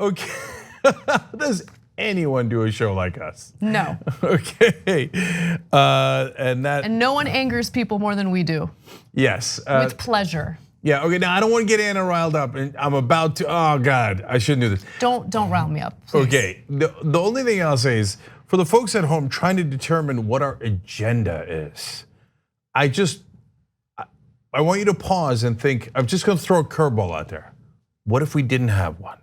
Okay. Does anyone do a show like us? No. Okay. And no one angers people more than we do. Yes. With pleasure. Yeah, okay, now I don't want to get Anna riled up, and I'm about to, oh God, I shouldn't do this. Don't rile me up, please. Okay, the only thing I'll say is, for the folks at home trying to determine what our agenda is, I want you to pause and think, I'm just gonna throw a curveball out there. What if we didn't have one?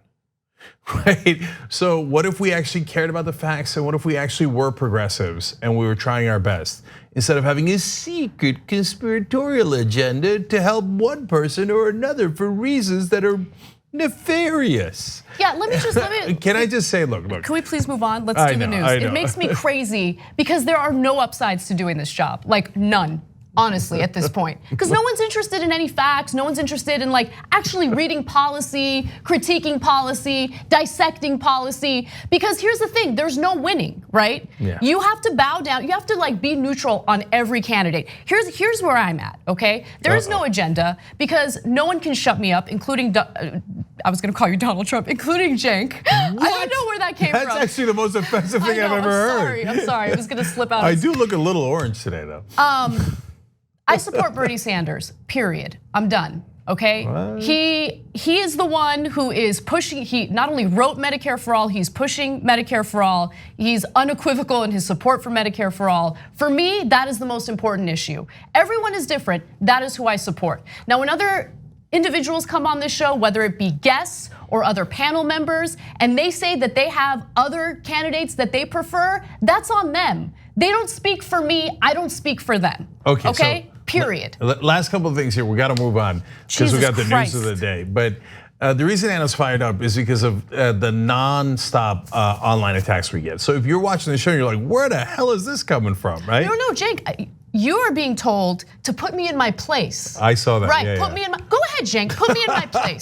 Right? So what if we actually cared about the facts, and what if we actually were progressives and we were trying our best, instead of having a secret conspiratorial agenda to help one person or another for reasons that are nefarious? Yeah, let me. Can I just say, look. Can we please move on? Let's do the news. It makes me crazy because there are no upsides to doing this job, like none. Honestly, at this point, because no one's interested in any facts, no one's interested in like actually reading policy, critiquing policy, dissecting policy. Because here's the thing, there's no winning, right? Yeah. You have to bow down, you have to like be neutral on every candidate. Here's where I'm at, okay? There is no agenda because no one can shut me up, including, I was gonna call you Donald Trump, including Cenk. I don't know where that came from. That's actually the most offensive thing I've ever heard. I'm sorry, I was gonna slip out. I do look a little orange today though. I support Bernie Sanders, period. I'm done, okay? What? He is the one who is pushing, he not only wrote Medicare for All, he's pushing Medicare for All. He's unequivocal in his support for Medicare for All. For me, that is the most important issue. Everyone is different, that is who I support. Now, when other individuals come on this show, whether it be guests or other panel members, and they say that they have other candidates that they prefer, that's on them. They don't speak for me, I don't speak for them, okay? So period. Last couple of things here, we got to move on because we got the news of the day. But the reason Anna's fired up is because of the non-stop online attacks we get. So if you're watching the show, you're like, where the hell is this coming from, right? No, Cenk, you are being told to put me in my place. I saw that. Right, put me in my, go ahead, Cenk, put me in my place.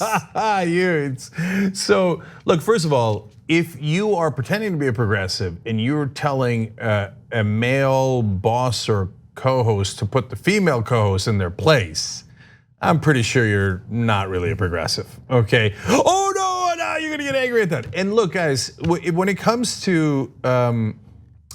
So look, first of all, if you are pretending to be a progressive and you're telling a male boss or co-host to put the female co-host in their place, I'm pretty sure you're not really a progressive, okay? Oh no, you're gonna get angry at that. And look, guys, when it comes to,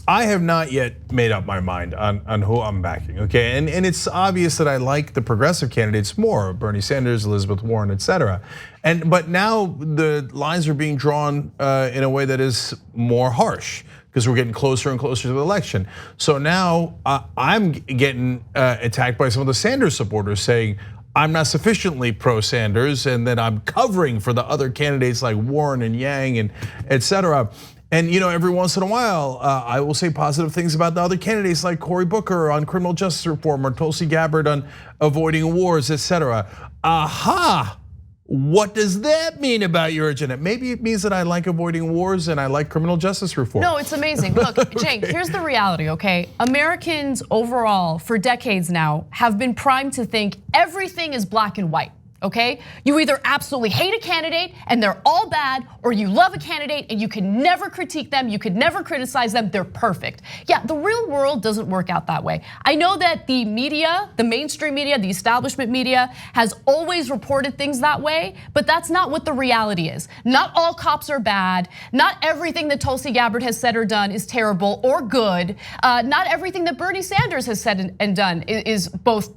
I have not yet made up my mind on who I'm backing, okay? And it's obvious that I like the progressive candidates more, Bernie Sanders, Elizabeth Warren, etc. But now the lines are being drawn in a way that is more harsh, because we're getting closer and closer to the election. So now I'm getting attacked by some of the Sanders supporters saying I'm not sufficiently pro-Sanders, and that I'm covering for the other candidates like Warren and Yang and etc. And every once in a while, I will say positive things about the other candidates like Cory Booker on criminal justice reform or Tulsi Gabbard on avoiding wars, etc. Aha! What does that mean about your agenda? Maybe it means that I like avoiding wars and I like criminal justice reform. No, it's amazing. Look, Cenk, here's the reality, okay? Americans overall, for decades now, have been primed to think everything is black and white. Okay? You either absolutely hate a candidate and they're all bad, or you love a candidate and you can never critique them, you could never criticize them, they're perfect. Yeah, the real world doesn't work out that way. I know that the media, the mainstream media, the establishment media has always reported things that way, but that's not what the reality is. Not all cops are bad, not everything that Tulsi Gabbard has said or done is terrible or good. Not everything that Bernie Sanders has said and done is both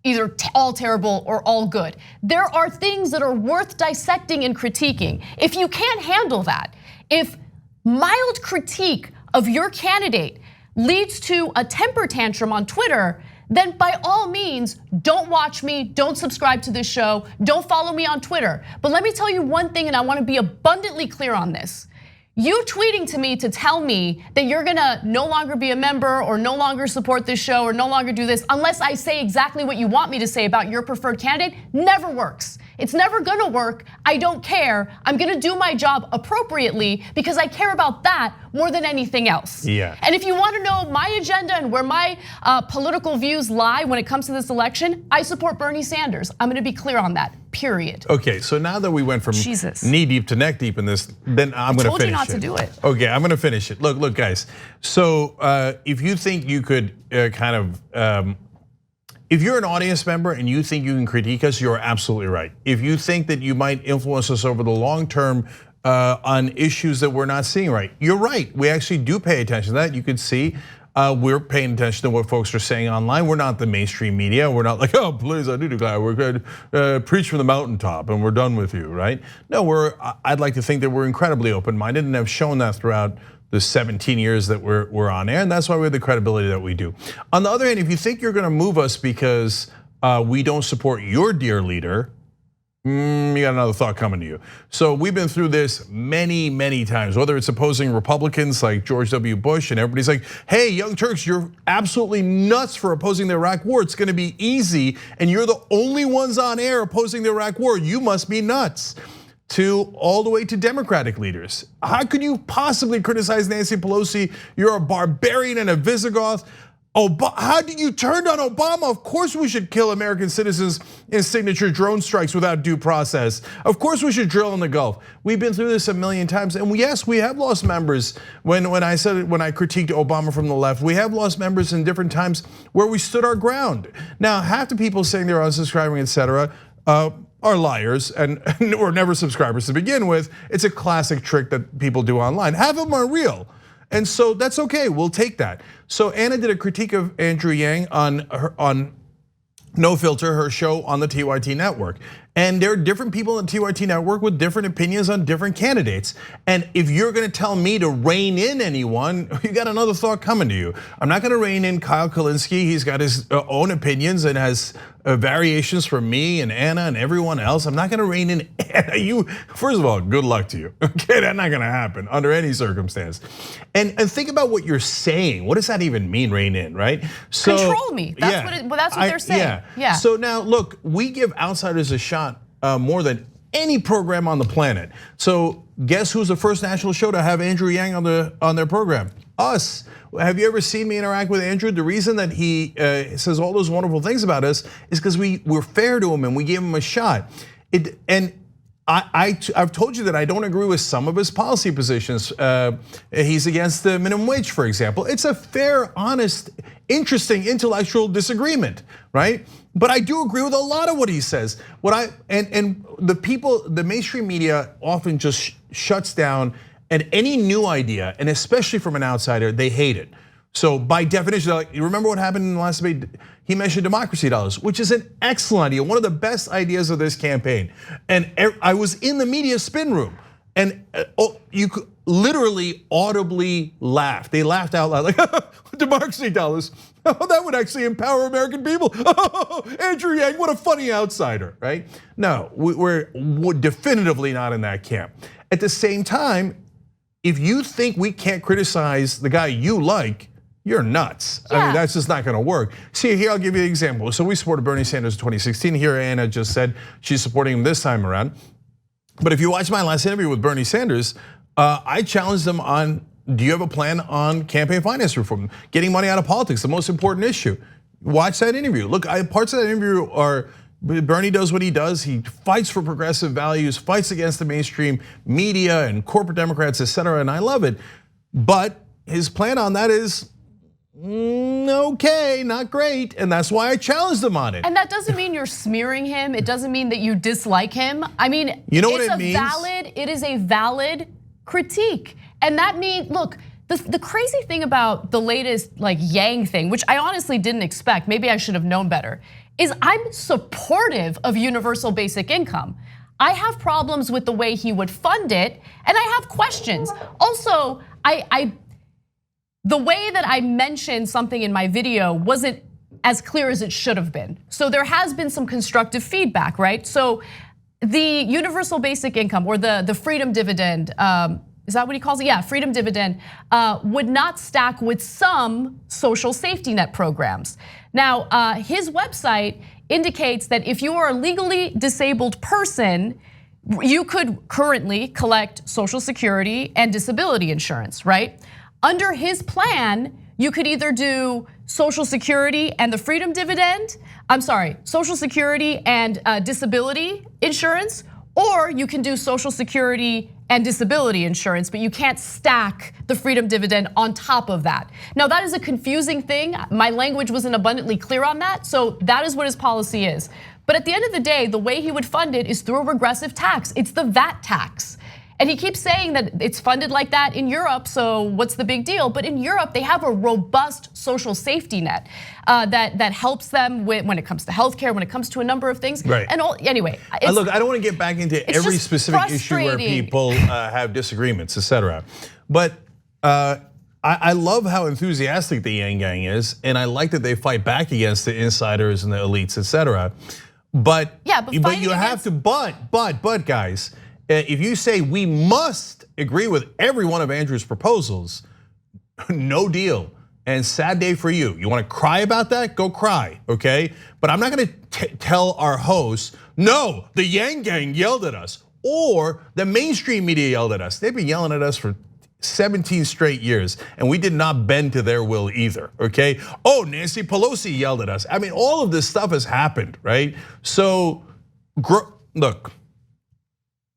either all terrible or all good. There are things that are worth dissecting and critiquing. If you can't handle that, if mild critique of your candidate leads to a temper tantrum on Twitter, then by all means, don't watch me, don't subscribe to this show, don't follow me on Twitter. But let me tell you one thing, and I wanna be abundantly clear on this. You tweeting to me to tell me that you're gonna no longer be a member or no longer support this show or no longer do this unless I say exactly what you want me to say about your preferred candidate never works. It's never gonna work. I don't care. I'm gonna do my job appropriately because I care about that more than anything else. Yeah. And if you wanna know my agenda and where my political views lie when it comes to this election, I support Bernie Sanders. I'm gonna be clear on that, period. Okay, so now that we went from knee deep to neck deep in this, then I'm gonna finish it. I told you not to do it. Okay, I'm gonna finish it. Look, guys. So if you think you could kind of if you're an audience member and you think you can critique us, you're absolutely right. If you think that you might influence us over the long term on issues that we're not seeing right, you're right. We actually do pay attention to that. You can see we're paying attention to what folks are saying online. We're not the mainstream media. We're not like, oh, please, I do declare. We're going to preach from the mountaintop and we're done with you, right? No, I'd like to think that we're incredibly open-minded and have shown that throughout the 17 years that we're on air, and that's why we have the credibility that we do. On the other hand, if you think you're gonna move us because we don't support your dear leader, you got another thought coming to you. So we've been through this many, many times, whether it's opposing Republicans like George W. Bush, and everybody's like, hey, Young Turks, you're absolutely nuts for opposing the Iraq war. It's gonna be easy, and you're the only ones on air opposing the Iraq war. You must be nuts. To all the way to Democratic leaders. How could you possibly criticize Nancy Pelosi? You're a barbarian and a Visigoth. How did you turn on Obama? Of course we should kill American citizens in signature drone strikes without due process. Of course we should drill in the Gulf. We've been through this a million times, and yes, we have lost members. When I critiqued Obama from the left, we have lost members in different times where we stood our ground. Now, half the people saying they're unsubscribing, etc., are liars and or never subscribers to begin with. It's a classic trick that people do online. Half of them are real. And so that's okay, we'll take that. So Anna did a critique of Andrew Yang on No Filter, her show on the TYT network. And there are different people on the TYT network with different opinions on different candidates. And if you're gonna tell me to rein in anyone, you got another thought coming to you. I'm not gonna rein in Kyle Kulinski. He's got his own opinions and has variations from me and Anna and everyone else. I'm not gonna rein in Anna. First of all, good luck to you. Okay, that's not gonna happen under any circumstance. And think about what you're saying. What does that even mean, rein in, right? So, control me, that's what they're saying. Yeah. So now look, we give outsiders a shot more than any program on the planet. So guess who's the first national show to have Andrew Yang on their program? Us. Have you ever seen me interact with Andrew? The reason that he says all those wonderful things about us is because we're fair to him and we gave him a shot. I've told you that I don't agree with some of his policy positions. He's against the minimum wage, for example. It's a fair, honest, interesting intellectual disagreement, right? But I do agree with a lot of what he says. And the mainstream media often just shuts down at any new idea, and especially from an outsider, they hate it. So by definition, like, you remember what happened in the last debate? He mentioned democracy dollars, which is an excellent idea, one of the best ideas of this campaign. And I was in the media spin room, and you could literally audibly laugh. They laughed out loud, like, democracy dollars. Oh, that would actually empower American people. Oh, Andrew Yang, what a funny outsider, right? No, we're definitively not in that camp. At the same time, if you think we can't criticize the guy you like, you're nuts. Yeah. I mean, that's just not gonna work. See, here, I'll give you an example. So we supported Bernie Sanders in 2016. Here, Anna just said she's supporting him this time around. But if you watch my last interview with Bernie Sanders, I challenged him on, do you have a plan on campaign finance reform? Getting money out of politics, the most important issue. Watch that interview. Look, parts of that interview are, Bernie does what he does. He fights for progressive values, fights against the mainstream media and corporate Democrats, etc. And I love it. But his plan on that is, okay, not great, and that's why I challenged him on it. And that doesn't mean you're smearing him. It doesn't mean that you dislike him. I mean, you know what it means? It is a valid critique, and that means, look, the crazy thing about the latest Yang thing, which I honestly didn't expect, maybe I should have known better, is I'm supportive of universal basic income. I have problems with the way he would fund it, and I have questions. Also, the way that I mentioned something in my video wasn't as clear as it should have been. So there has been some constructive feedback, right? So the universal basic income or the freedom dividend, is that what he calls it? Yeah, freedom dividend would not stack with some social safety net programs. Now, his website indicates that if you are a legally disabled person, you could currently collect Social Security and disability insurance, right? Under his plan, you could either do Social Security and the freedom dividend, Social Security and disability insurance, or you can do Social Security and disability insurance, but you can't stack the freedom dividend on top of that. Now that is a confusing thing. My language wasn't abundantly clear on that, so that is what his policy is. But at the end of the day, the way he would fund it is through a regressive tax. It's the VAT tax. And he keeps saying that it's funded like that in Europe, so what's the big deal? But in Europe, they have a robust social safety net that helps them when it comes to healthcare, when it comes to a number of things. Right. And anyway, look, I don't want to get back into every specific issue where people have disagreements, etc. But I love how enthusiastic the Yang Gang is, and I like that they fight back against the insiders and the elites, etc. But you have to, but guys. If you say we must agree with every one of Andrew's proposals, no deal. And sad day for you. You want to cry about that? Go cry, okay? But I'm not going to tell our hosts, no, the Yang Gang yelled at us, or the mainstream media yelled at us. They've been yelling at us for 17 straight years, and we did not bend to their will either, okay? Oh, Nancy Pelosi yelled at us. I mean, all of this stuff has happened, right? So, look.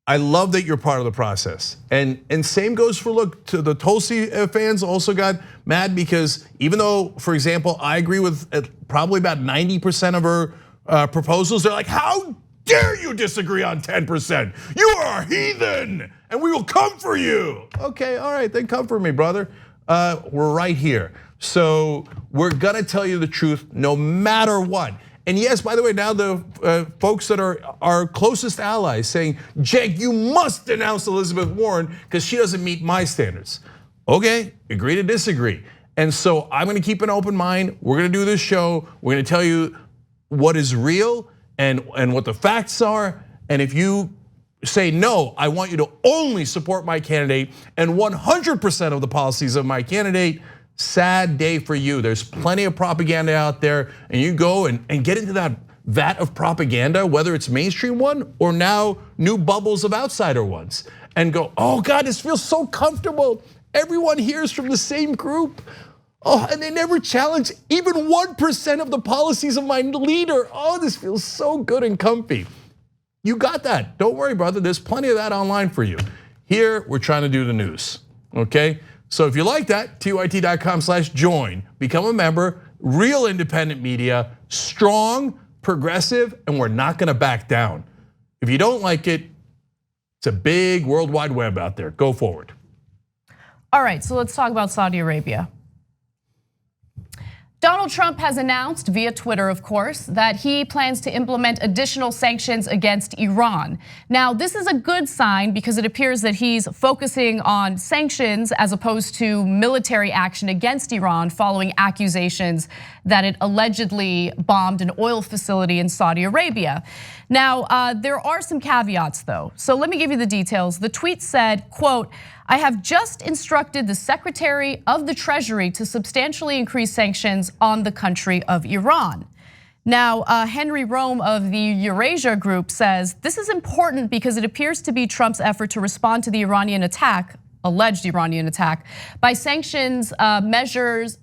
I love that you're part of the process. And same goes for, look, to the Tulsi fans also got mad because even though, for example, I agree with probably about 90% of her proposals, they're like, how dare you disagree on 10%? You are a heathen and we will come for you. Okay, all right, then come for me, brother. We're right here. So we're gonna tell you the truth no matter what. And yes, by the way, now the folks that are our closest allies saying, Cenk, you must denounce Elizabeth Warren because she doesn't meet my standards. Okay, agree to disagree. And so I'm gonna keep an open mind. We're gonna do this show. We're gonna tell you what is real and what the facts are. And if you say no, I want you to only support my candidate and 100% of the policies of my candidate, sad day for you. There's plenty of propaganda out there, and you go and get into that vat of propaganda, whether it's mainstream one or now new bubbles of outsider ones, and go, oh God, this feels so comfortable. Everyone here is from the same group. Oh, and they never challenge even 1% of the policies of my leader. Oh, this feels so good and comfy. You got that. Don't worry, brother. There's plenty of that online for you. Here, we're trying to do the news, okay? So if you like that, tyt.com/join, become a member, real independent media, strong, progressive, and we're not gonna back down. If you don't like it, it's a big World Wide Web out there. Go forward. All right, so let's talk about Saudi Arabia. Donald Trump has announced via Twitter, of course, that he plans to implement additional sanctions against Iran. Now, this is a good sign because it appears that he's focusing on sanctions as opposed to military action against Iran following accusations that it allegedly bombed an oil facility in Saudi Arabia. Now, there are some caveats though. So let me give you the details. The tweet said, quote, I have just instructed the Secretary of the Treasury to substantially increase sanctions on the country of Iran. Now, Henry Rome of the Eurasia Group says, this is important because it appears to be Trump's effort to respond to the Iranian attack, alleged Iranian attack, by sanctions measures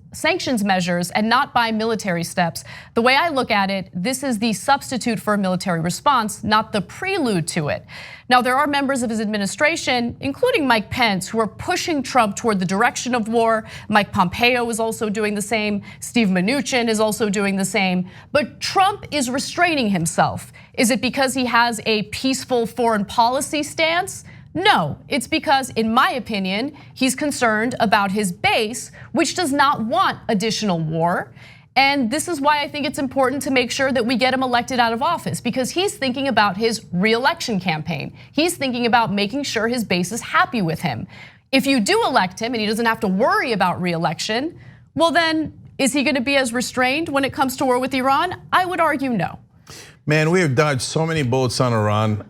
and not by military steps. The way I look at it, this is the substitute for a military response, not the prelude to it. Now, there are members of his administration, including Mike Pence, who are pushing Trump toward the direction of war. Mike Pompeo is also doing the same. Steve Mnuchin is also doing the same. But Trump is restraining himself. Is it because he has a peaceful foreign policy stance? No, it's because, in my opinion, he's concerned about his base, which does not want additional war. And this is why I think it's important to make sure that we get him elected out of office, because he's thinking about his re-election campaign. He's thinking about making sure his base is happy with him. If you do elect him and he doesn't have to worry about re-election, well then, is he gonna be as restrained when it comes to war with Iran? I would argue no. Man, we have dodged so many bullets on Iran,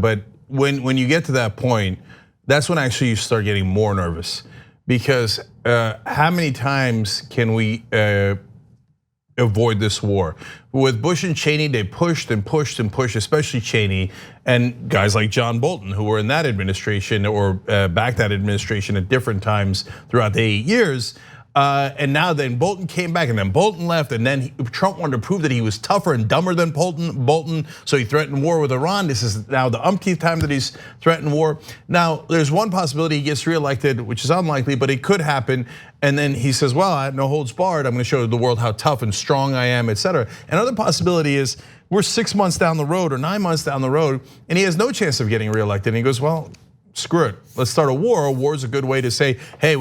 but when you get to that point, that's when actually you start getting more nervous, because how many times can we avoid this war? With Bush and Cheney, they pushed and pushed and pushed, especially Cheney and guys like John Bolton, who were in that administration or backed that administration at different times throughout the 8 years. And now then Bolton came back, and then Bolton left, and then Trump wanted to prove that he was tougher and dumber than Bolton, so he threatened war with Iran. This is now the umpteenth time that he's threatened war. Now, there's one possibility he gets reelected, which is unlikely, but it could happen. And then he says, well, I have no holds barred. I'm gonna show the world how tough and strong I am, et cetera. Another possibility is we're 6 months down the road or 9 months down the road, and he has no chance of getting reelected. And he goes, well, screw it, let's start a war. A war is a good way to say, hey,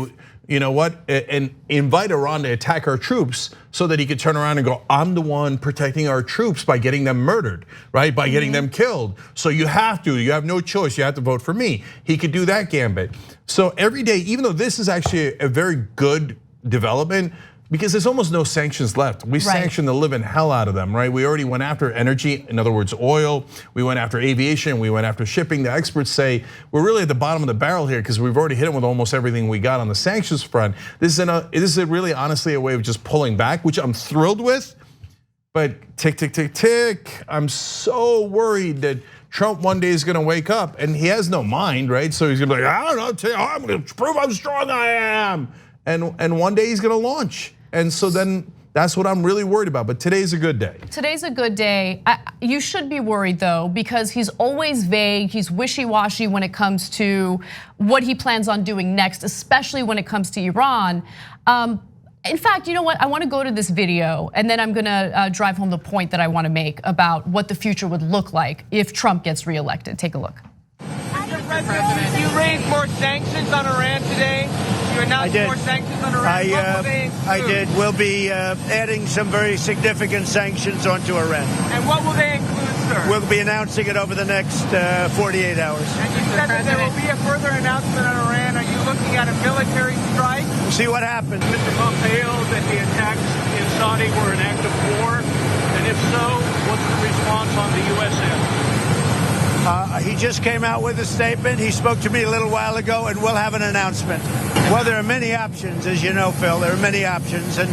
you know what, and invite Iran to attack our troops so that he could turn around and go, I'm the one protecting our troops by getting them murdered, right? By getting them killed. So you have no choice, you have to vote for me. He could do that gambit. So every day, even though this is actually a very good development, because there's almost no sanctions left. We sanctioned the living hell out of them, right? We already went after energy, in other words, oil. We went after aviation, we went after shipping. The experts say we're really at the bottom of the barrel here because we've already hit them with almost everything we got on the sanctions front. This is really honestly a way of just pulling back, which I'm thrilled with. But tick, tick, tick, tick. I'm so worried that Trump one day is gonna wake up and he has no mind, right? So he's gonna be like, I don't know, I'm gonna prove how strong I am. And one day he's gonna launch. And so then that's what I'm really worried about, but today's a good day. Today's a good day. You should be worried though, because he's always vague, he's wishy-washy when it comes to what he plans on doing next, especially when it comes to Iran. In fact, you know what? I want to go to this video and then I'm gonna drive home the point that I want to make about what the future would look like if Trump gets reelected. Take a look. Mr. President, you raised more sanctions on Iran today. You announced more sanctions on Iran. I did. We'll be adding some very significant sanctions onto Iran. And what will they include, sir? We'll be announcing it over the next 48 hours. And you said that there will be a further announcement on Iran. Are you looking at a military strike? We'll see what happens. Mr. Pompeo, that the attacks in Saudi were an act of war? And if so, what's the response on the US end? He just came out with a statement. He spoke to me a little while ago, and we'll have an announcement. Well, there are many options, as you know, Phil. There are many options, and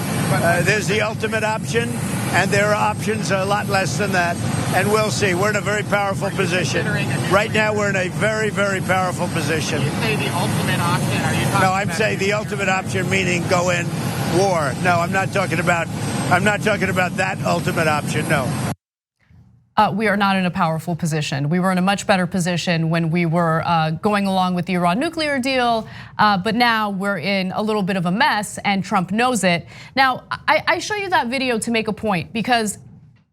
there's the ultimate option, and there are options a lot less than that. And we'll see. We're in a very powerful position. Right now, we're in a very, very powerful position. You say the ultimate option? Are you talking No, I'm saying the ultimate option, meaning go in war. No, I'm not talking about that ultimate option. No. We are not in a powerful position. We were in a much better position when we were going along with the Iran nuclear deal, but now we're in a little bit of a mess and Trump knows it. Now, I show you that video to make a point because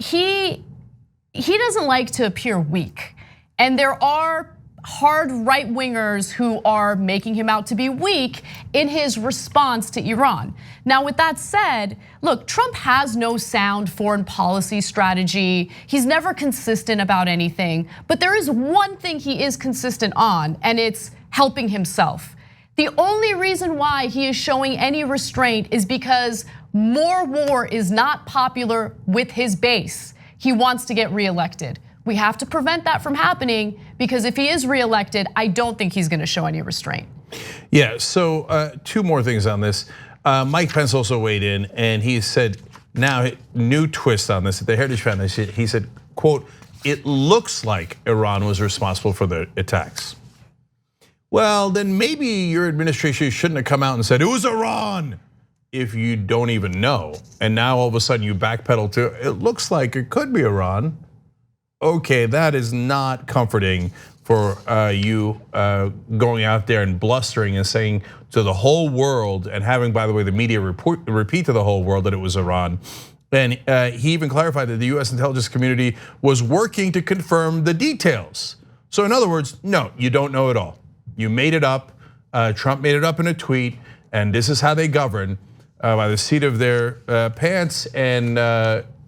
he doesn't like to appear weak. And there are hard right-wingers who are making him out to be weak in his response to Iran. Now, with that said, look, Trump has no sound foreign policy strategy. He's never consistent about anything, but there is one thing he is consistent on, and it's helping himself. The only reason why he is showing any restraint is because more war is not popular with his base. He wants to get reelected. We have to prevent that from happening because if he is reelected, I don't think he's gonna show any restraint. Yeah, so two more things on this. Mike Pence also weighed in and he said, now new twist on this at the Heritage Foundation. He said, quote, it looks like Iran was responsible for the attacks. Well, then maybe your administration shouldn't have come out and said, it was Iran, if you don't even know. And now all of a sudden you backpedal to, it looks like it could be Iran. Okay, that is not comforting for you going out there and blustering and saying to the whole world and having, by the way, the media repeat to the whole world that it was Iran. And he even clarified that the US intelligence community was working to confirm the details. So in other words, no, you don't know it all. You made it up, Trump made it up in a tweet, and this is how they govern by the seat of their pants and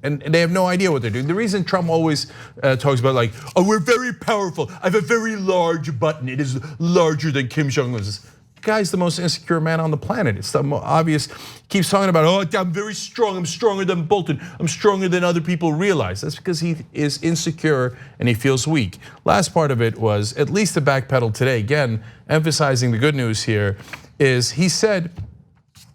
they have no idea what they're doing. The reason Trump always talks about like, oh, we're very powerful. I have a very large button. It is larger than Kim Jong-un's. The guy's the most insecure man on the planet. It's the obvious. Keeps talking about, oh, I'm very strong. I'm stronger than Bolton. I'm stronger than other people realize. That's because he is insecure and he feels weak. Last part of it was at least the backpedal today. Again, emphasizing the good news here is he said,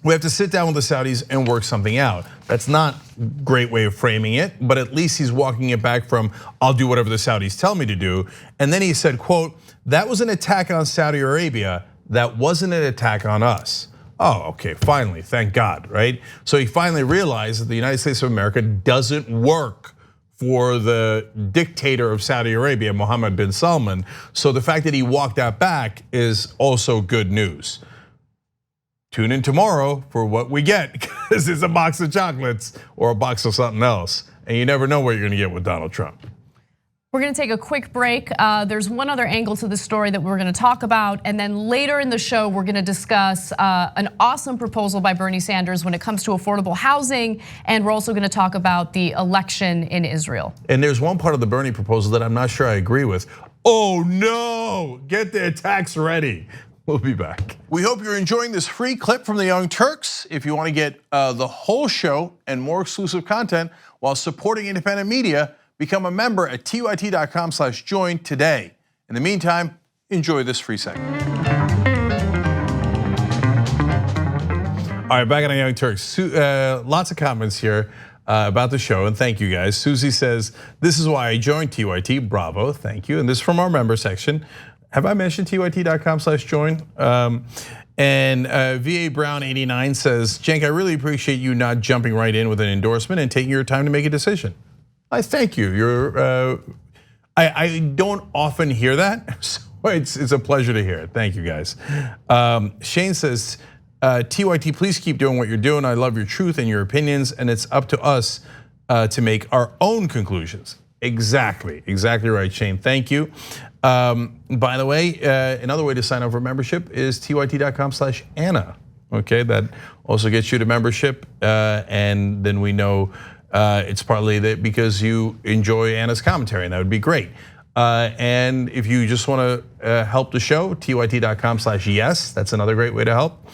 we have to sit down with the Saudis and work something out. That's not a great way of framing it, but at least he's walking it back from, I'll do whatever the Saudis tell me to do. And then he said, quote, that was an attack on Saudi Arabia. That wasn't an attack on us. Oh, okay, finally, thank God, right? So he finally realized that the United States of America doesn't work for the dictator of Saudi Arabia, Mohammed bin Salman. So the fact that he walked that back is also good news. Tune in tomorrow for what we get, because it's a box of chocolates or a box of something else. And you never know what you're gonna get with Donald Trump. We're gonna take a quick break. There's one other angle to the story that we're gonna talk about, and then later in the show, we're gonna discuss an awesome proposal by Bernie Sanders when it comes to affordable housing, and we're also gonna talk about the election in Israel. And there's one part of the Bernie proposal that I'm not sure I agree with. Oh no, get the attacks ready. We'll be back. We hope you're enjoying this free clip from the Young Turks. If you wanna get the whole show and more exclusive content while supporting independent media, become a member at tyt.com/join today. In the meantime, enjoy this free segment. All right, back on the Young Turks. Lots of comments here about the show, and thank you guys. Susie says, this is why I joined TYT, bravo, thank you. And this is from our member section. Have I mentioned tyt.com/join? And VA Brown 89 says, Cenk, I really appreciate you not jumping right in with an endorsement and taking your time to make a decision. I thank you. I don't often hear that, so it's a pleasure to hear it. Thank you guys. Shane says, TYT, please keep doing what you're doing. I love your truth and your opinions, and it's up to us to make our own conclusions. Exactly right, Shane. Thank you. By the way, another way to sign up for membership is tyt.com/Anna. Okay, that also gets you to membership, and then we know. It's partly because you enjoy Anna's commentary, and that would be great. And if you just want to help the show, tyt.com/yes, that's another great way to help.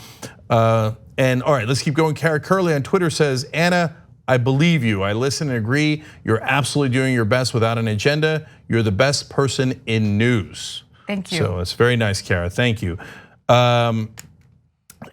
And all right, let's keep going. Kara Curley on Twitter says, Anna, I believe you. I listen and agree. You're absolutely doing your best without an agenda. You're the best person in news. Thank you. So it's very nice, Kara. Thank you.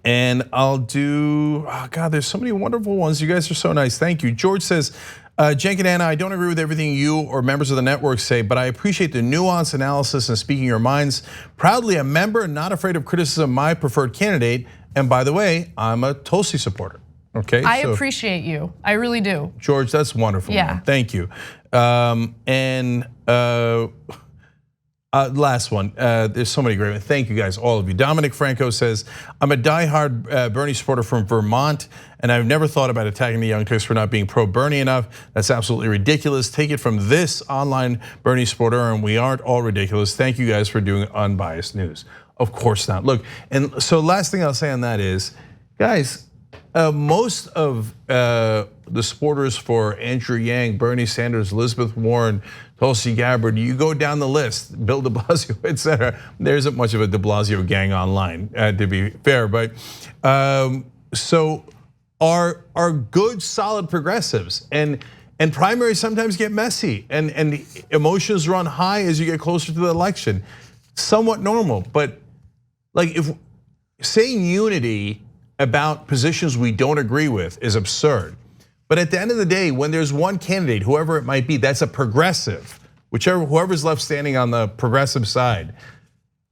And I'll do, oh God, there's so many wonderful ones. You guys are so nice, thank you. George says, Cenk and Anna, I don't agree with everything you or members of the network say, but I appreciate the nuanced analysis and speaking your minds. Proudly a member, not afraid of criticism, my preferred candidate. And by the way, I'm a Tulsi supporter, okay? I appreciate you, I really do. George, that's wonderful, yeah. Man. Thank you. Last one, there's so many great ones. Thank you guys, all of you. Dominic Franco says, I'm a diehard Bernie supporter from Vermont, and I've never thought about attacking the Young Turks for not being pro-Bernie enough. That's absolutely ridiculous. Take it from this online Bernie supporter, and we aren't all ridiculous. Thank you guys for doing unbiased news. Of course not. Look, and so last thing I'll say on that is, guys, most of the supporters for Andrew Yang, Bernie Sanders, Elizabeth Warren, Tulsi Gabbard, you go down the list, Bill de Blasio, etc. There isn't much of a de Blasio gang online, to be fair, but so are good, solid progressives, and primaries sometimes get messy, and emotions run high as you get closer to the election. Somewhat normal, but like if saying unity about positions we don't agree with is absurd. But at the end of the day, when there's one candidate, whoever it might be, that's a progressive, whoever's left standing on the progressive side,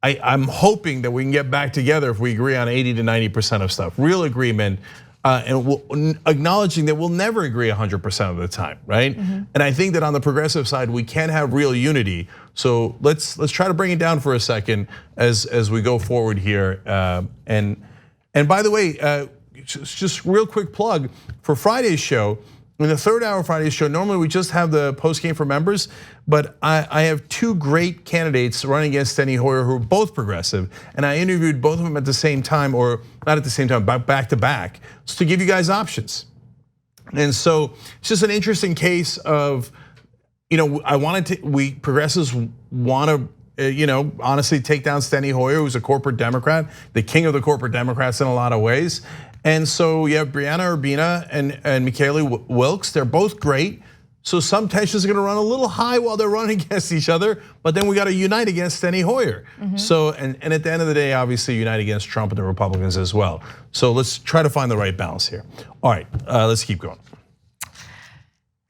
I'm hoping that we can get back together if we agree on 80 to 90% of stuff, real agreement, and acknowledging that we'll never agree 100% of the time, right? Mm-hmm. And I think that on the progressive side, we can have real unity. So let's try to bring it down for a second as we go forward here. And by the way, just real quick plug for Friday's show. In the third hour of Friday's show, normally we just have the post game for members, but I have two great candidates running against Steny Hoyer who are both progressive, and I interviewed both of them at the same time, or not at the same time, but back to back, so to give you guys options. And so it's just an interesting case of, we progressives want to, honestly take down Steny Hoyer, who's a corporate Democrat, the king of the corporate Democrats in a lot of ways. And so you have Brianna Urbina and Michaela Wilkes. They're both great. So some tensions are going to run a little high while they're running against each other, but then we got to unite against Steny Hoyer. Mm-hmm. So, and at the end of the day, obviously unite against Trump and the Republicans as well. So let's try to find the right balance here. All right, let's keep going.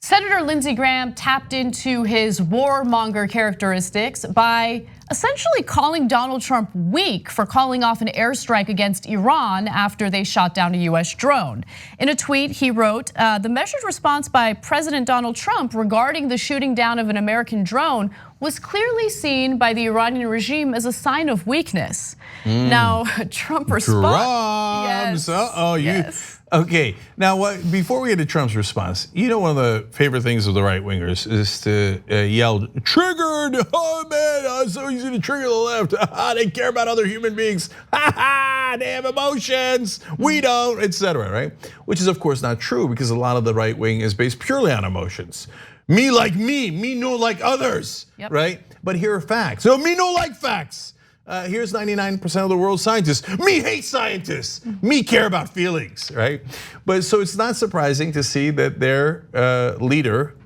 Senator Lindsey Graham tapped into his warmonger characteristics by essentially calling Donald Trump weak for calling off an airstrike against Iran after they shot down a US drone. In a tweet, he wrote, the measured response by President Donald Trump regarding the shooting down of an American drone was clearly seen by the Iranian regime as a sign of weakness. Now, Trump responds. Yes. Okay, now before we get to Trump's response, you know one of the favorite things of the right wingers is to yell, triggered, oh man, it's so easy to trigger the left. They care about other human beings. They have emotions, we don't, etc. right? Which is of course not true because a lot of the right wing is based purely on emotions. Me like me no like others, right? But here are facts. So me no like facts. Here's 99% of the world's scientists. Me hate scientists. Me care about feelings, right? But so it's not surprising to see that their leader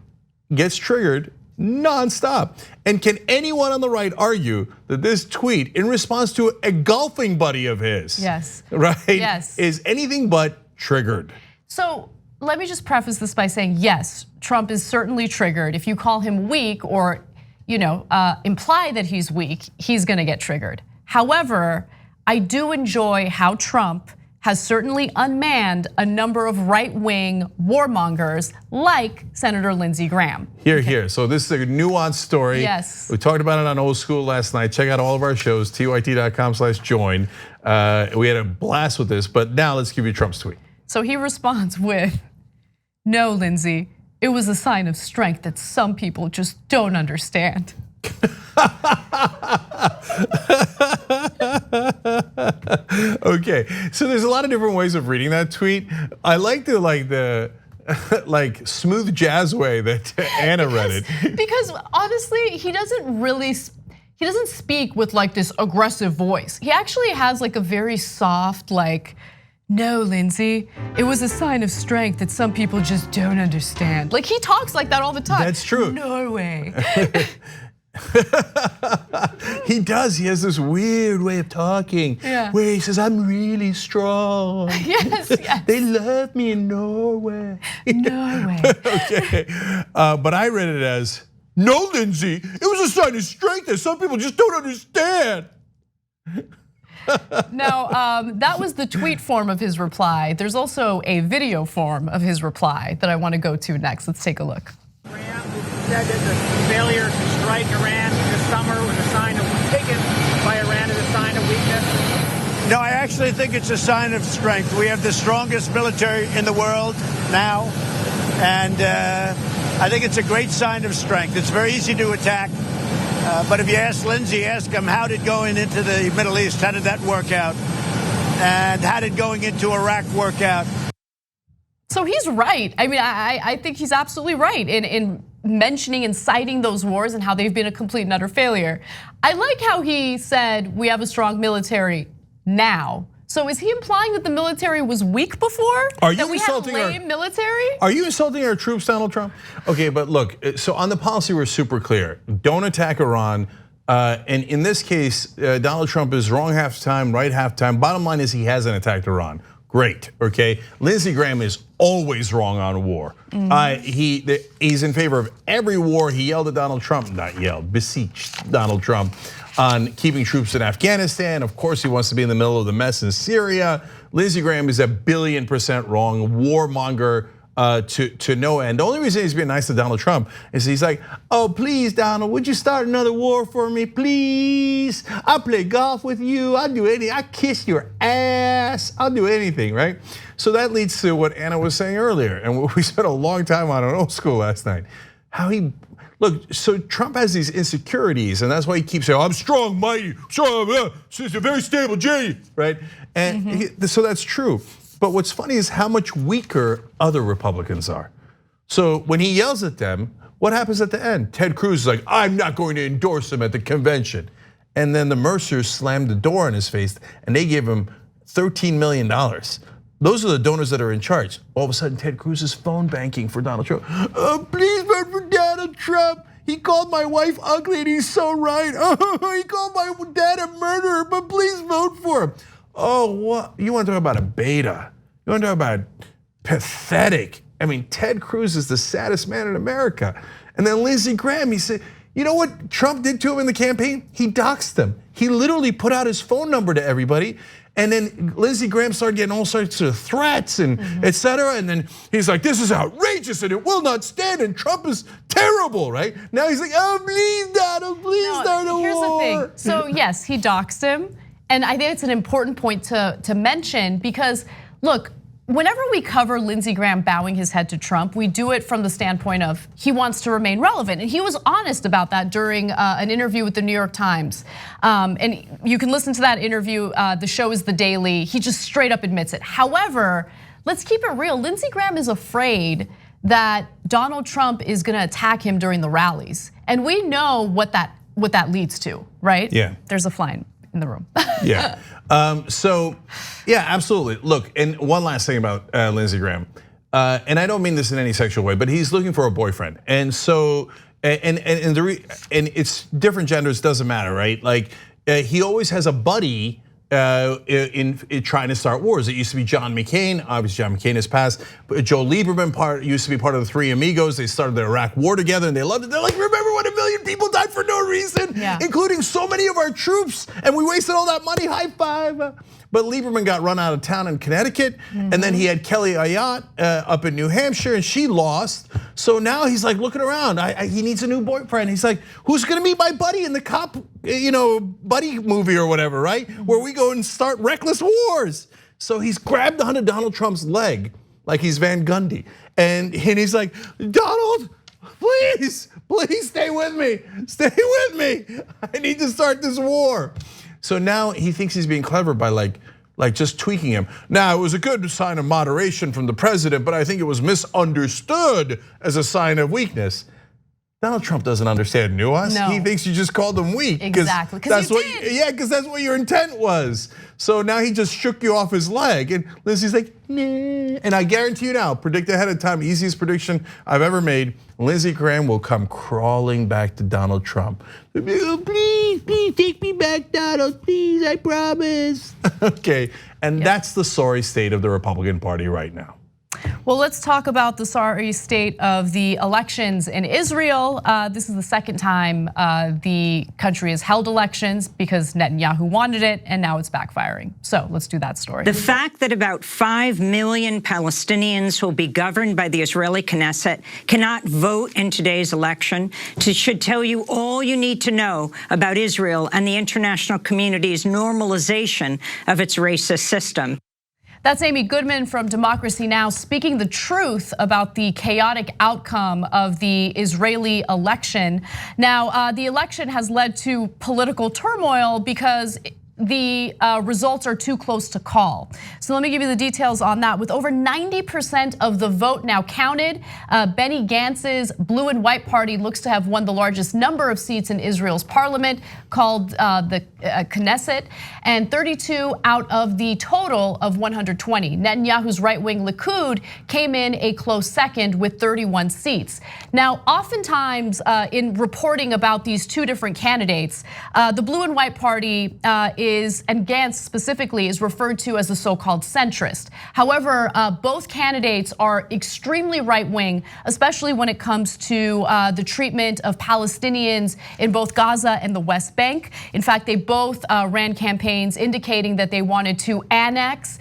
gets triggered nonstop. And can anyone on the right argue that this tweet in response to a golfing buddy of his, right, is anything but triggered? So let me just preface this by saying, yes, Trump is certainly triggered. If you call him weak or imply that he's weak, he's gonna get triggered. However, I do enjoy how Trump has certainly unmanned a number of right-wing warmongers like Senator Lindsey Graham. Here. So this is a nuanced story. Yes. We talked about it on Old School last night. Check out all of our shows, tyt.com/join. We had a blast with this, but now let's give you Trump's tweet. So he responds with, no, Lindsey, it was a sign of strength that some people just don't understand. Okay, so there's a lot of different ways of reading that tweet. I like the smooth jazz way that Anna read it. Because honestly, he doesn't speak with like this aggressive voice. He actually has like a very soft no, Lindsey, it was a sign of strength that some people just don't understand. Like he talks like that all the time. That's true. No way. He does, he has this weird way of talking where he says, I'm really strong. Yes. They love me in Norway. Norway. Okay, but I read it as, no, Lindsey, it was a sign of strength that some people just don't understand. Now, that was the tweet form of his reply. There's also a video form of his reply that I want to go to next. Let's take a look. Graham said that the failure to strike Iran this summer was a sign of taken by Iran as a sign of weakness. No, I actually think it's a sign of strength. We have the strongest military in the world now, and I think it's a great sign of strength. It's very easy to attack. But if you ask Lindsey, ask him how did going into the Middle East, how did that work out? And how did going into Iraq work out? So he's right. I mean, I think he's absolutely right in mentioning and citing those wars and how they've been a complete and utter failure. I like how he said we have a strong military now. So is he implying that the military was weak before? Are you that we insulting had a lame military? Are you insulting our troops, Donald Trump? Okay, but look, so on the policy we're super clear. Don't attack Iran. And in this case, Donald Trump is wrong half the time, right half the time. Bottom line is he hasn't attacked Iran. Great, okay? Lindsey Graham is always wrong on war. He's in favor of every war. He yelled at Donald Trump, not yelled, beseeched Donald Trump on keeping troops in Afghanistan. Of course, he wants to be in the middle of the mess in Syria. Lindsey Graham is 1,000,000,000% wrong, warmonger to no end. The only reason he's being nice to Donald Trump is he's like, oh, please, Donald, would you start another war for me, please? I'll play golf with you, I'll do anything, I'll kiss your ass, I'll do anything, right? So that leads to what Anna was saying earlier, and what we spent a long time on Old School last night. How look, so Trump has these insecurities, and that's why he keeps saying, I'm strong, mighty, strong, she's a very stable J, right? And so that's true. But what's funny is how much weaker other Republicans are. So when he yells at them, what happens at the end? Ted Cruz is like, I'm not going to endorse him at the convention. And then the Mercers slammed the door in his face and they gave him $13 million. Those are the donors that are in charge. All of a sudden, Ted Cruz is phone banking for Donald Trump. Please vote for Donald Trump. He called my wife ugly and he's so right. He called my dad a murderer, but please vote for him. Oh, what? You want to talk about a beta? You want to talk about pathetic? I mean, Ted Cruz is the saddest man in America. And then Lindsey Graham, You know what Trump did to him in the campaign? He doxed him. He literally put out his phone number to everybody. And then Lindsey Graham started getting all sorts of threats and et cetera. And then he's like, this is outrageous and it will not stand and Trump is terrible, right? Now he's like, oh, please, Donald, please start a war. Here's the thing. So yes, he doxed him. And I think it's an important point to mention because look, whenever we cover Lindsey Graham bowing his head to Trump, we do it from the standpoint of he wants to remain relevant. And he was honest about that during an interview with the New York Times. And you can listen to that interview, the show is The Daily. He just straight up admits it. However, let's keep it real. Lindsey Graham is afraid that Donald Trump is gonna attack him during the rallies. And we know what that leads to, right? Yeah. There's a fly in the room. Yeah, so yeah, absolutely. Look, and one last thing about Lindsey Graham, and I don't mean this in any sexual way, but he's looking for a boyfriend, and so and it's different genders, doesn't matter, right? Like he always has a buddy in trying to start wars. It used to be John McCain. Obviously, John McCain has passed. But Joe Lieberman used to be part of the Three Amigos. They started the Iraq War together, and they loved it. They're like, remember when 1 million people died for no reason, including so many of our troops, and we wasted all that money. High five. But Lieberman got run out of town in Connecticut, and then he had Kelly Ayotte up in New Hampshire, and she lost. So now he's like looking around. He needs a new boyfriend. He's like, who's gonna be my buddy in the cop, buddy movie or whatever, right? Where we go and start reckless wars. So he's grabbed onto Donald Trump's leg like he's Van Gundy, and he's like, Donald, please stay with me. Stay with me. I need to start this war. So now he thinks he's being clever by like just tweaking him. Now, it was a good sign of moderation from the president, but I think it was misunderstood as a sign of weakness. Donald Trump doesn't understand nuance. No. He thinks you just called him weak. Exactly, because you did. Yeah, because that's what your intent was. So now he just shook you off his leg, and Lindsey's like, nah. And I guarantee you now, predict ahead of time, easiest prediction I've ever made, Lindsey Graham will come crawling back to Donald Trump. Please take me back, Donald, please, I promise. Okay, and that's the sorry state of the Republican Party right now. Well, let's talk about the sorry state of the elections in Israel. This is the second time the country has held elections because Netanyahu wanted it, and now it's backfiring. So let's do that story. The fact that about 5 million Palestinians will be governed by the Israeli Knesset cannot vote in today's election should tell you all you need to know about Israel and the international community's normalization of its racist system. That's Amy Goodman from Democracy Now! Speaking the truth about the chaotic outcome of the Israeli election. Now, the election has led to political turmoil because the results are too close to call. So let me give you the details on that. With over 90% of the vote now counted, Benny Gantz's Blue and White Party looks to have won the largest number of seats in Israel's parliament, called the Knesset, and 32 out of the total of 120. Netanyahu's right-wing Likud came in a close second with 31 seats. Now, oftentimes in reporting about these two different candidates, the Blue and White Party and Gantz specifically is referred to as the so-called centrist. However, both candidates are extremely right-wing, especially when it comes to the treatment of Palestinians in both Gaza and the West Bank. In fact, they both ran campaigns indicating that they wanted to annex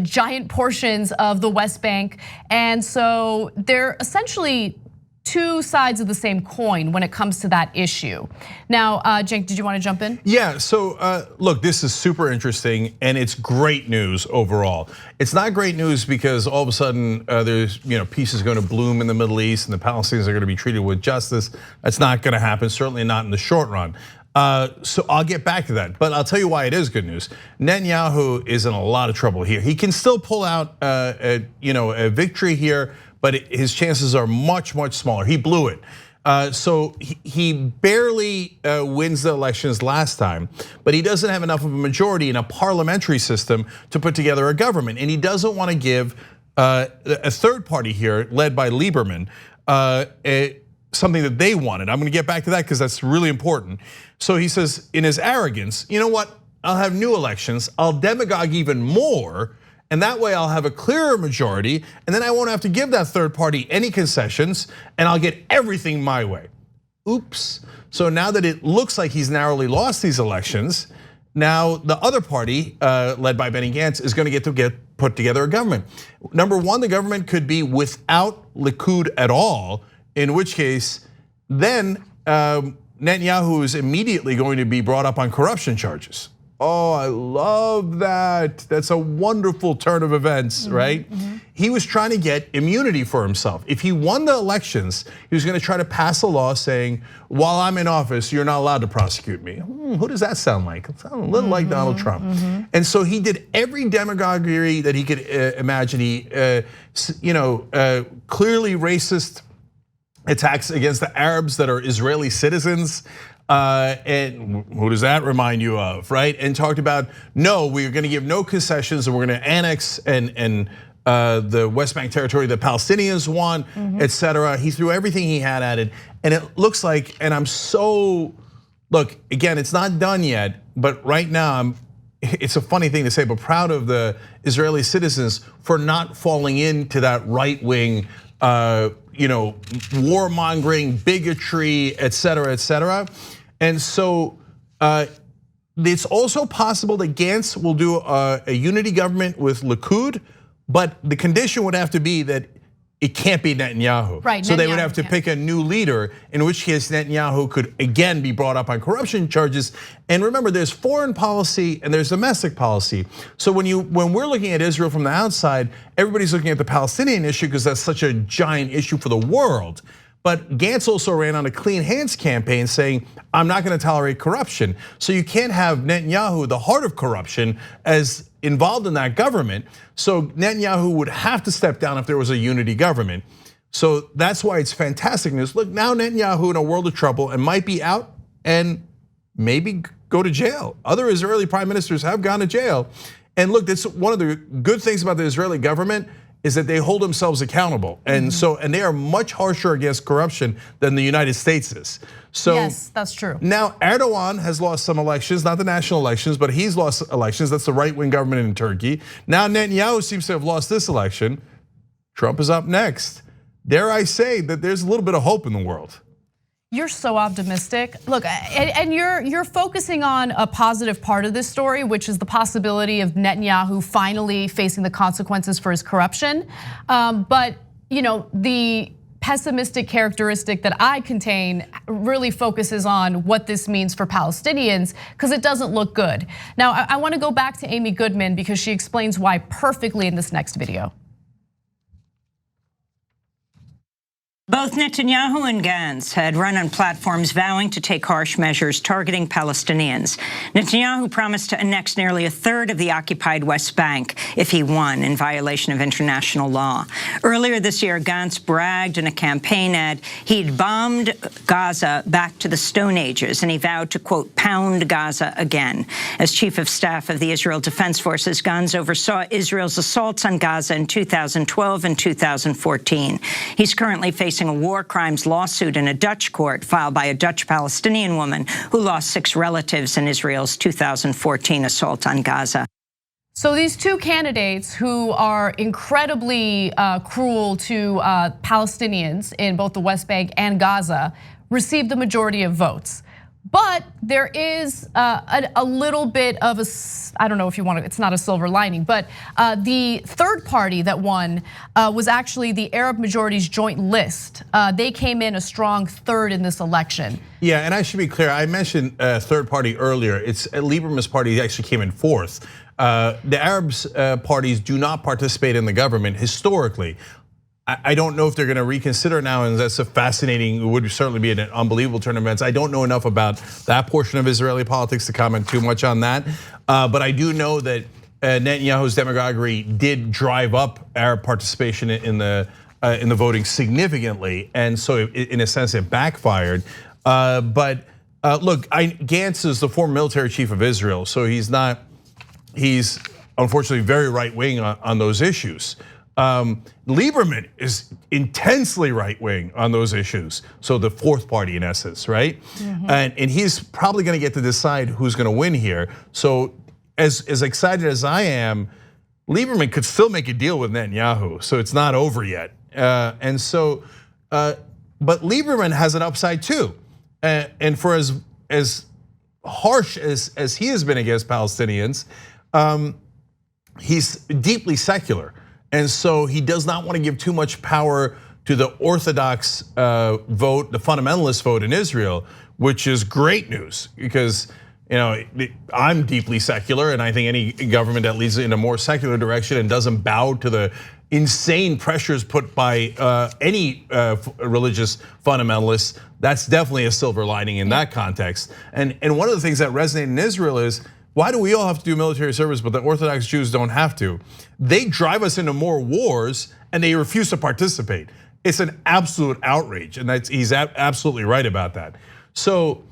giant portions of the West Bank. And so they're essentially two sides of the same coin when it comes to that issue. Now, Cenk, did you want to jump in? Yeah, so look, this is super interesting and it's great news overall. It's not great news because all of a sudden there's peace is going to bloom in the Middle East and the Palestinians are going to be treated with justice. That's not going to happen, certainly not in the short run. So I'll get back to that, but I'll tell you why it is good news. Netanyahu is in a lot of trouble here. He can still pull out a victory here, but his chances are much, much smaller. He blew it. So he barely wins the elections last time, but he doesn't have enough of a majority in a parliamentary system to put together a government. And he doesn't want to give a third party here, led by Lieberman, something that they wanted. I'm gonna get back to that because that's really important. So he says in his arrogance, you know what? I'll have new elections. I'll demagogue even more. And that way I'll have a clearer majority, and then I won't have to give that third party any concessions, and I'll get everything my way. oops. So now that it looks like he's narrowly lost these elections, now the other party, led by Benny Gantz, is going to get put together a government. Number one, the government could be without Likud at all, in which case, then Netanyahu is immediately going to be brought up on corruption charges. Oh, I love that. That's a wonderful turn of events, right? He was trying to get immunity for himself. If he won the elections, he was going to try to pass a law saying, while I'm in office, you're not allowed to prosecute me. Who does that sound like? It sounds a little like Donald Trump. And so he did every demagoguery that he could imagine. He, clearly racist attacks against the Arabs that are Israeli citizens. And who does that remind you of, right? And talked about, no, we're gonna give no concessions and we're gonna annex and the West Bank territory the Palestinians want, etc. He threw everything he had at it. And it looks like, and I'm so, look, again, it's not done yet, but right now it's a funny thing to say, but proud of the Israeli citizens for not falling into that right wing, warmongering, bigotry, etc., etc. And so it's also possible that Gantz will do a unity government with Likud, but the condition would have to be that it can't be Netanyahu. Right. So they would have to pick a new leader, in which case Netanyahu could again be brought up on corruption charges. And remember, there's foreign policy and there's domestic policy. So when we're looking at Israel from the outside, everybody's looking at the Palestinian issue because that's such a giant issue for the world. But Gantz also ran on a clean hands campaign saying, I'm not gonna tolerate corruption. So you can't have Netanyahu, the heart of corruption, as involved in that government. So Netanyahu would have to step down if there was a unity government. So that's why it's fantastic news. Look, now Netanyahu in a world of trouble and might be out and maybe go to jail. Other Israeli prime ministers have gone to jail. And look, that's one of the good things about the Israeli government is that they hold themselves accountable. And and they are much harsher against corruption than the United States is. So yes, that's true. Now Erdogan has lost some elections, not the national elections, but he's lost elections. That's the right-wing government in Turkey. Now Netanyahu seems to have lost this election. Trump is up next. Dare I say that there's a little bit of hope in the world. You're so optimistic. Look, and you're focusing on a positive part of this story, which is the possibility of Netanyahu finally facing the consequences for his corruption. But the pessimistic characteristic that I contain really focuses on what this means for Palestinians, because it doesn't look good. Now, I want to go back to Amy Goodman because she explains why perfectly in this next video. Both Netanyahu and Gantz had run on platforms vowing to take harsh measures targeting Palestinians. Netanyahu promised to annex nearly a third of the occupied West Bank if he won, in violation of international law. Earlier this year, Gantz bragged in a campaign ad he'd bombed Gaza back to the Stone Ages, and he vowed to, quote, pound Gaza again. As chief of staff of the Israel Defense Forces, Gantz oversaw Israel's assaults on Gaza in 2012 and 2014. He's currently facing a war crimes lawsuit in a Dutch court filed by a Dutch Palestinian woman who lost 6 relatives in Israel's 2014 assault on Gaza. So these two candidates who are incredibly cruel to Palestinians in both the West Bank and Gaza received the majority of votes. But there is a little bit of I don't know if you want to, it's not a silver lining, but the third party that won was actually the Arab Majority's Joint List. They came in a strong third in this election. Yeah, and I should be clear, I mentioned third party earlier. It's Lieberman's party actually came in fourth. The Arabs parties do not participate in the government historically. I don't know if they're gonna reconsider now, and that's a fascinating, it would certainly be an unbelievable turn of events. I don't know enough about that portion of Israeli politics to comment too much on that. But I do know that Netanyahu's demagoguery did drive up Arab participation in the voting significantly. And so in a sense it backfired. But look, Gantz is the former military chief of Israel. So he's unfortunately very right wing on those issues. Lieberman is intensely right wing on those issues. So the fourth party in essence, right? And he's probably gonna get to decide who's gonna win here. So as excited as I am, Lieberman could still make a deal with Netanyahu. So it's not over yet. But Lieberman has an upside too. and for as harsh as he has been against Palestinians, he's deeply secular. And so he does not want to give too much power to the Orthodox vote, the fundamentalist vote in Israel, which is great news because I'm deeply secular, and I think any government that leads in a more secular direction and doesn't bow to the insane pressures put by any religious fundamentalists, that's definitely a silver lining in that context. And one of the things that resonate in Israel is, why do we all have to do military service, but the Orthodox Jews don't have to? They drive us into more wars, and they refuse to participate. It's an absolute outrage, and he's absolutely right about that. So,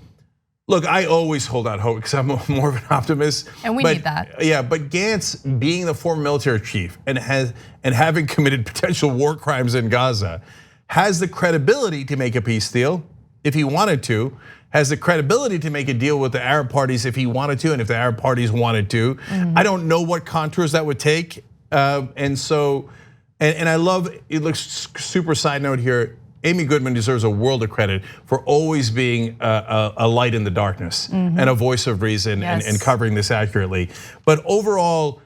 look, I always hold out hope because I'm more of an optimist. And we need that. Yeah, but Gantz, being the former military chief and having committed potential war crimes in Gaza, has the credibility to make a peace deal if he wanted to, has the credibility to make a deal with the Arab parties if he wanted to, and if the Arab parties wanted to. I don't know what contours that would take. And so, and I love, it looks super side note here, Amy Goodman deserves a world of credit for always being a light in the darkness and a voice of reason and covering this accurately. But overall,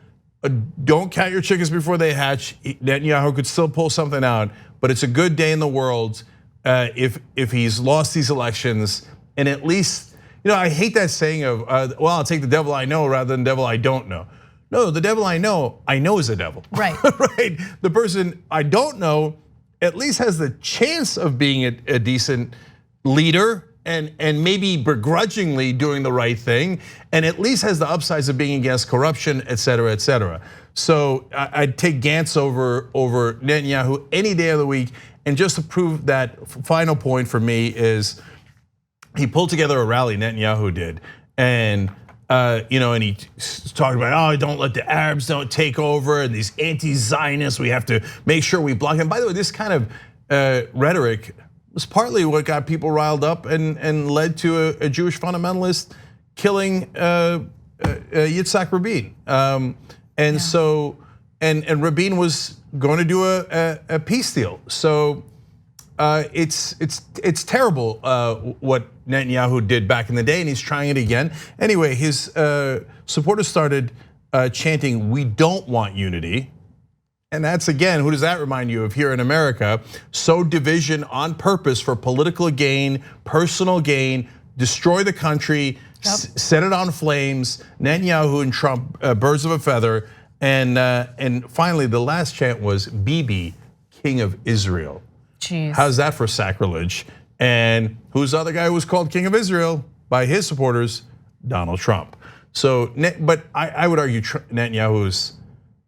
don't count your chickens before they hatch. Netanyahu could still pull something out, but it's a good day in the world if he's lost these elections. And at least, I hate that saying of, well, I'll take the devil I know rather than the devil I don't know. No, the devil I know is a devil. Right. Right. The person I don't know at least has the chance of being a decent leader and maybe begrudgingly doing the right thing, and at least has the upsides of being against corruption, et cetera, et cetera. So I'd take Gantz over Netanyahu any day of the week. And just to prove that, final point for me is he pulled together a rally, Netanyahu did, and and he's talking about, don't let the Arabs don't take over, and these anti-Zionists, we have to make sure we block them. By the way, this kind of rhetoric was partly what got people riled up and led to a Jewish fundamentalist killing Yitzhak Rabin. So, and Rabin was going to do a peace deal. So it's terrible what Netanyahu did back in the day, and he's trying it again. Anyway, his supporters started chanting, "We don't want unity." And that's, again, who does that remind you of here in America? Sow division on purpose for political gain, personal gain, destroy the country, set it on flames. Netanyahu and Trump, birds of a feather. And finally, the last chant was Bibi, King of Israel. Jeez. How's that for sacrilege? And who's the other guy who was called King of Israel by his supporters? Donald Trump. So, but I would argue Netanyahu's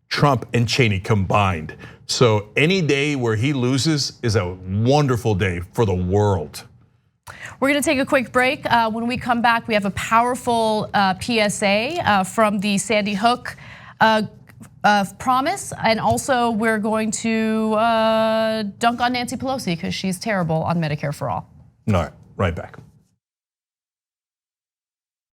Trump and Cheney combined. So any day where he loses is a wonderful day for the world. We're going to take a quick break. When we come back, we have a powerful PSA from the Sandy Hook promise, and also we're going to dunk on Nancy Pelosi because she's terrible on Medicare for all. All right, right back.